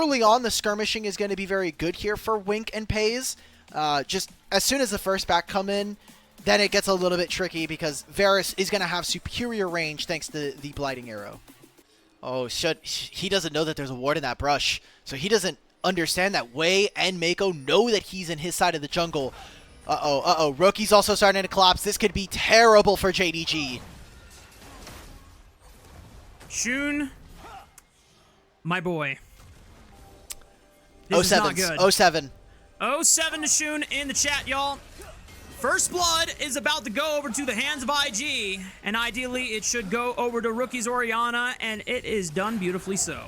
early on, the skirmishing is going to be very good here for Wink and Pays. Just as soon as the first back come in, then it gets a little bit tricky because Varus is going to have superior range thanks to the Blighting Arrow. Oh, he doesn't know that there's a ward in that brush, so he doesn't understand that Wei and Mako know that he's in his side of the jungle. Rookie's also starting to collapse. This could be terrible for JDG. Shun, my boy. This is not good. 07. 07 to Shun in the chat, y'all. First blood is about to go over to the hands of IG, and ideally it should go over to Rookie's Orianna, and it is done beautifully so.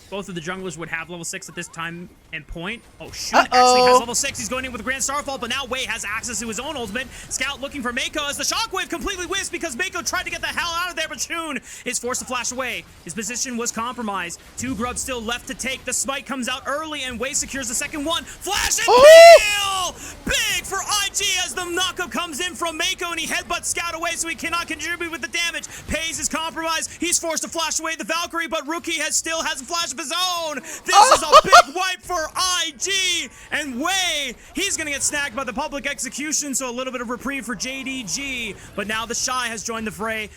Both of the junglers would have level 6 at this time and point. Oh, Shun actually has level 6. He's going in with a Grand Starfall, but now Wei has access to his own ultimate. Scout looking for Mako as the Shockwave completely whiffs because Mako tried to get the hell out of there, but Shun is forced to flash away. His position was compromised. 2 grubs still left to take. The smite comes out early, and Wei secures the second one. Flash and kill! Big for IG as the knockup comes in from Mako, and he headbutts Scout away, so he cannot contribute with the damage. Pays is compromised. He's forced to flash away the Valkyrie, but Rookie still has a flash of his own. This is a big wipe for IG, and Wei, he's going to get snagged by the public execution, so a little bit of reprieve for JDG, but now the Shy has joined the fray.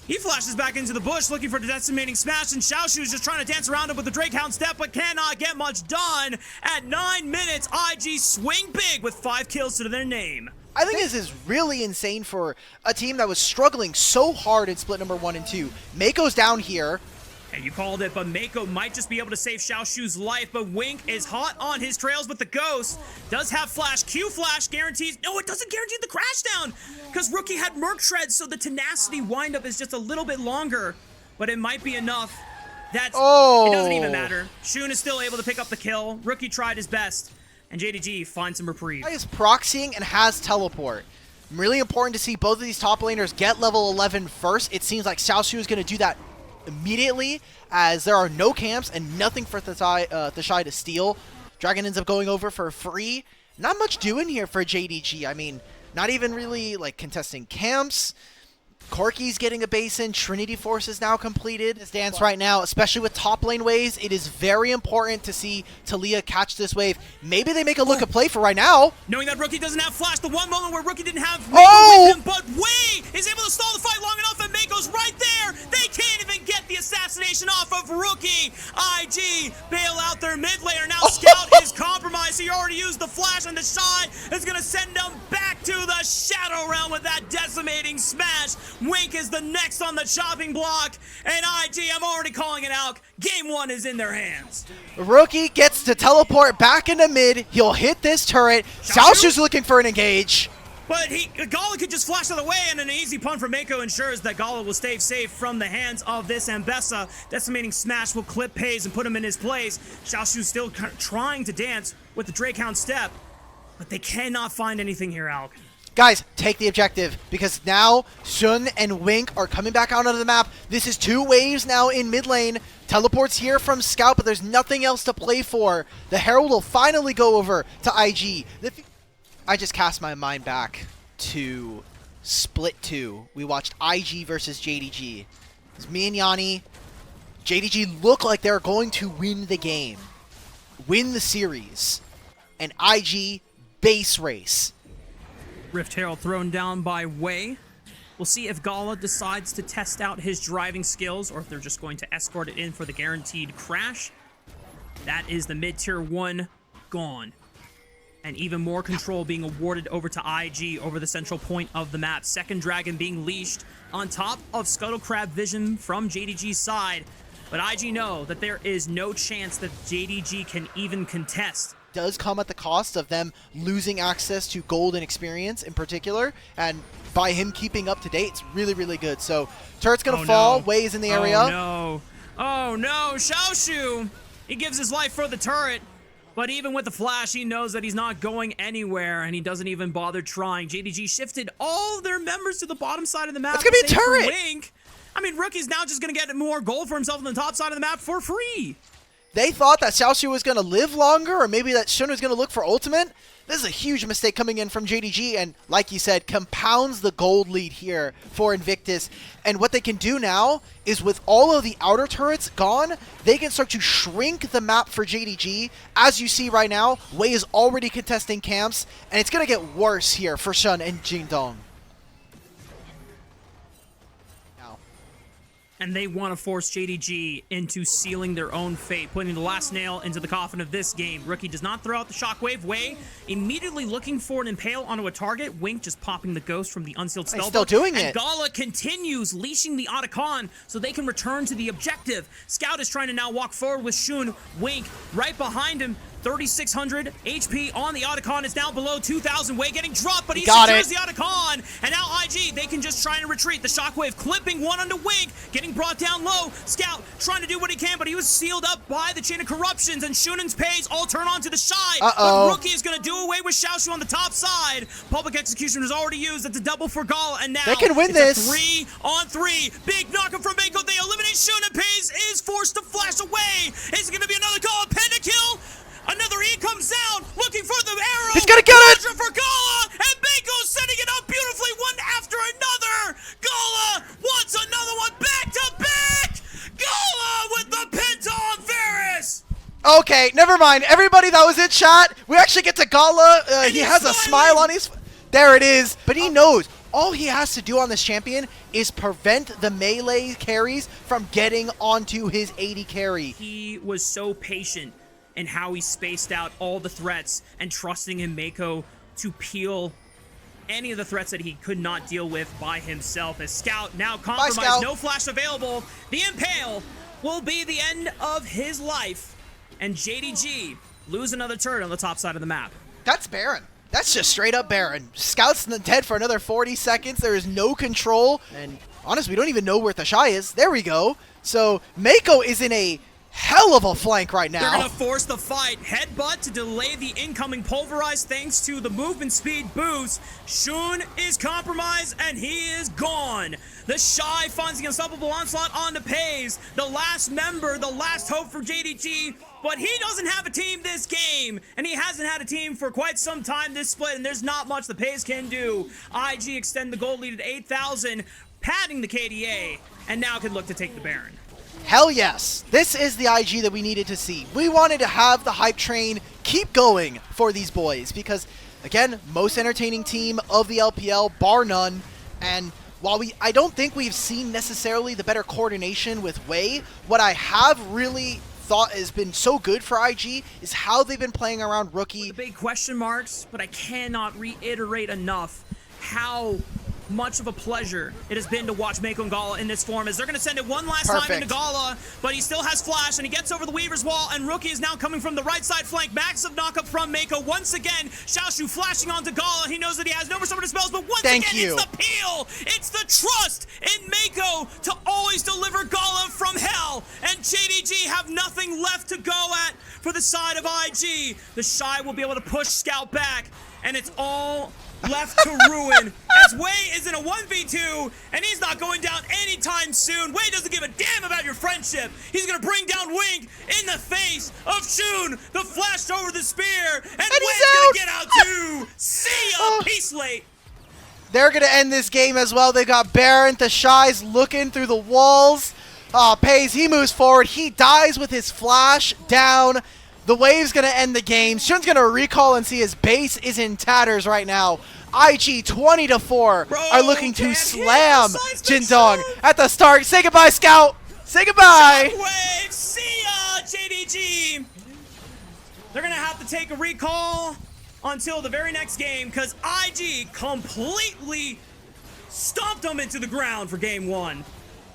He flashes back into the bush looking for the decimating smash, and Xiaoshu is just trying to dance around him with the Drake Hound step, but cannot get much done. At 9 minutes, IG swing big with 5 kills to their name. I think this is really insane for a team that was struggling so hard in split number 1 and 2. Mako's down here. And you called it, but Mako might just be able to save Xiaoshu's life, but Wink is hot on his trails with the Ghost. Does have flash. Q flash guarantees. No, it doesn't guarantee the crash down because Rookie had Merc Shreds, so the tenacity windup is just a little bit longer, but it might be enough. It doesn't even matter. Shun is still able to pick up the kill. Rookie tried his best, and JDG finds some reprieve. He is proxying and has teleport. Really important to see both of these top laners get level 11 first. It seems like Xiaoshu is going to do that immediately, as there are no camps and nothing for Thashai to steal. Dragon ends up going over for free. Not much doing here for JDG. I mean, not even really like contesting camps. Corki's getting a base in. Trinity Force is now completed. This dance right now, especially with top lane waves, it is very important to see Talia catch this wave. Maybe they make a look at play for right now. Knowing that Rookie doesn't have flash, the one moment where Rookie didn't have Mako with him, but Wei is able to stall the fight long enough, and Mako's right there. They can't even get the assassination off of Rookie. IG bail out their mid laner. Now Scout is compromised. He already used the flash, and the Shy is going to send them back to the Shadow Realm with that decimating smash. Wink is the next on the chopping block, and IG, I'm already calling it out. Game 1 is in their hands. Rookie gets to teleport back into mid. He'll hit this turret. Xiaoshu's looking for an engage. But Gala could just flash out of the way, and an easy pun from Mako ensures that Gala will stay safe from the hands of this Ambessa. Decimating smash will clip Pays and put him in his place. Xiaoshu's still trying to dance with the Drake Hound step, but they cannot find anything here, Alk. Guys, take the objective, because now Shun and Wink are coming back out onto the map. This is 2 waves now in mid lane. Teleports here from Scout, but there's nothing else to play for. The Herald will finally go over to IG. I just cast my mind back to Split 2. We watched IG versus JDG. It was me and Yanni. JDG look like they're going to win the game, win the series, and IG base race. Rift Herald thrown down by Wei. We'll see if Gala decides to test out his driving skills, or if they're just going to escort it in for the guaranteed crash. That is the mid-tier 1 gone. And even more control being awarded over to IG over the central point of the map. Second Dragon being leashed on top of Scuttle Crab vision from JDG's side. But IG know that there is no chance that JDG can even contest. Does come at the cost of them losing access to gold and experience in particular, and by him keeping up to date, it's really, really good. So turret's gonna fall. No. Wei is in the area. Oh no, Xiaoshu, he gives his life for the turret, but even with the flash, he knows that he's not going anywhere, and he doesn't even bother trying. JDG shifted all their members to the bottom side of the map. It's gonna be a turret. Wink. I mean, Rookie's now just gonna get more gold for himself on the top side of the map for free. They thought that Xiaoshu was going to live longer, or maybe that Shun was going to look for ultimate. This is a huge mistake coming in from JDG, and like you said, compounds the gold lead here for Invictus. And what they can do now is with all of the outer turrets gone, they can start to shrink the map for JDG. As you see right now, Wei is already contesting camps, and it's going to get worse here for Shun and Jingdong. And they want to force JDG into sealing their own fate, putting the last nail into the coffin of this game. Rookie does not throw out the shockwave. Wei immediately looking for an impale onto a target. Wink just popping the ghost from the unsealed stealth. Still doing it. And Gala continues leashing the Otacon so they can return to the objective. Scout is trying to now walk forward with Shun. Wink right behind him. 3,600 HP on the Otacon is now below 2,000. Wei getting dropped, but he secures the Otacon. And now IG, they can just try and retreat. The shockwave clipping one onto Wink, getting brought down low. Scout trying to do what he can, but he was sealed up by the chain of corruptions, and Shunen's pays all turn on to the Shy. But Rookie is going to do away with Xiaoshu on the top side. Public execution was already used. It's a double for Gala, and now they can win this. 3-on-3. Big knockup from Mako. They eliminate Shun, and Pays is forced to flash away. Is it going to be another Gala pentakill? Another E comes down, looking for the arrow. He's gonna get it! For Gala, and Bako's setting it up beautifully, one after another. Gala wants another one back to back. Gala with the penta on Varus. Okay, never mind. Everybody that was in chat, we actually get to Gala. He has a smile on his... There it is. But he knows all he has to do on this champion is prevent the melee carries from getting onto his 80 carry. He was so patient and how he spaced out all the threats and trusting in Mako to peel any of the threats that he could not deal with by himself. As Scout now compromised, no flash available. The Impale will be the end of his life, and JDG lose another turret on the top side of the map. That's Baron. That's just straight up Baron. Scout's dead for another 40 seconds. There is no control, and honestly, we don't even know where the Shy is. There we go. So Mako is in a hell of a flank right now. They're going to force the fight. Headbutt to delay the incoming pulverize thanks to the movement speed boost. Shun is compromised, and he is gone. The Shy finds the unstoppable onslaught onto Pays. The last member, the last hope for JDG, but he doesn't have a team this game, and he hasn't had a team for quite some time this split, and there's not much the Pays can do. IG extend the gold lead at 8,000, padding the KDA, and now can look to take the Baron. Hell yes. This is the IG that we needed to see. We wanted to have the hype train keep going for these boys because, again, most entertaining team of the LPL, bar none. And while I don't think we've seen necessarily the better coordination with Wei, what I have really thought has been so good for IG is how they've been playing around Rookie. The big question marks, but I cannot reiterate enough how much of a pleasure it has been to watch Mako and Gala in this form, as they're going to send it one last time into Gala, but he still has flash, and he gets over the Weaver's wall, and Rookie is now coming from the right side flank. Massive knockup from Mako once again. Xiaoshu flashing onto Gala. He knows that he has no summoner spells, but once again, it's the peel. It's the trust in Mako to always deliver Gala from hell, and JDG have nothing left to go at for the side of IG. The Shy will be able to push Scout back, and it's all left to ruin as Wei is in a 1v2, and he's not going down anytime soon. Wei doesn't give a damn about your friendship. He's gonna bring down Wink in the face of Shun. The flash over the spear, and Wei's gonna get out too. See ya, peace late. They're gonna end this game as well. They got Baron, the Shy's looking through the walls. Pays, he moves forward. He dies with his flash down. The wave's going to end the game. Shun's going to recall and see his base is in tatters right now. IG 20-4 are looking to slam Jingdong at the start. Say goodbye, Scout. Say goodbye. Shockwave. See ya, JDG. They're going to have to take a recall until the very next game because IG completely stomped them into the ground for game one.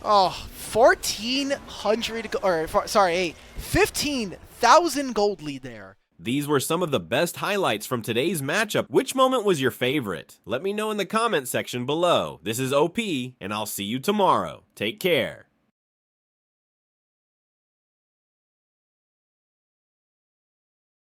Oh, 1,400, or sorry, 15,000 gold lead there. These were some of the best highlights from today's matchup. Which moment was your favorite? Let me know in the comment section below. This is OP, and I'll see you tomorrow. Take care.